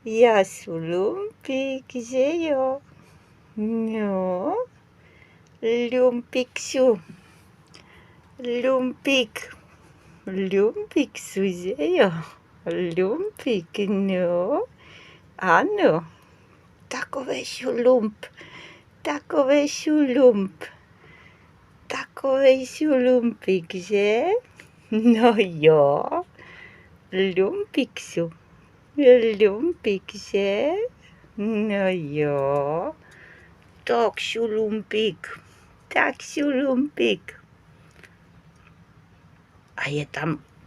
Jasiu lumpik, že jo? No, lumpiksiu. Lumpik. Lumpiksiu, že jo? Lumpik, no. Ano. Takový šulump. Takový šulump. Takovej šulumpik, že? No jo. Lumpiksu. Lumpik, že? No jo. Tak šulumpik. Tak šulumpik. A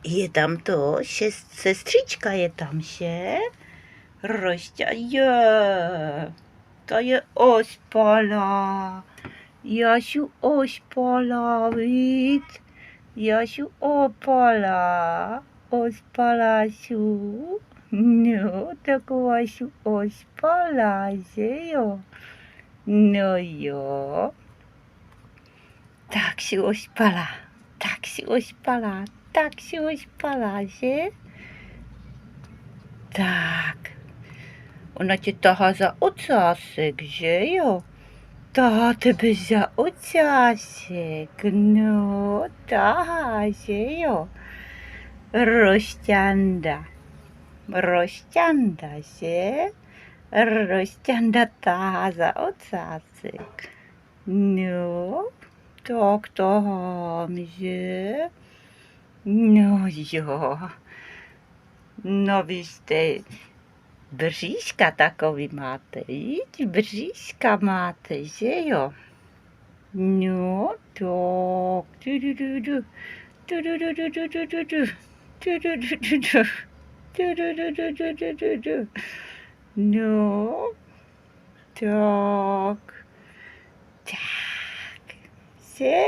je tam to, sestřička je tam, že? Rošťa, je. Ta je ospalá. Jasiu ospalá, víc. Jasiu opalá. Ospalá sú. No, taková sú ospalá, že jo? No jo. Tak sú ospalá. Tak sú ospalá. Tak sú ospalá, že? Tak. Ona tě tahá za ocásek, že jo? Tahá tebe za ocásek, no, tahá, že jo? Rošťanda. Rošťanda, že? Rošťanda tahá za ocásek. No, tak tahám, že? No jo. No vy jste bříška takový máte, víš? Bříška máte, že jo? No, tak. Du-du-du-du. Du-du-du-du-du-du-du. Du-du-du-du-du. Du-du-du-du-du-du-du. No, tak. Tak. Že?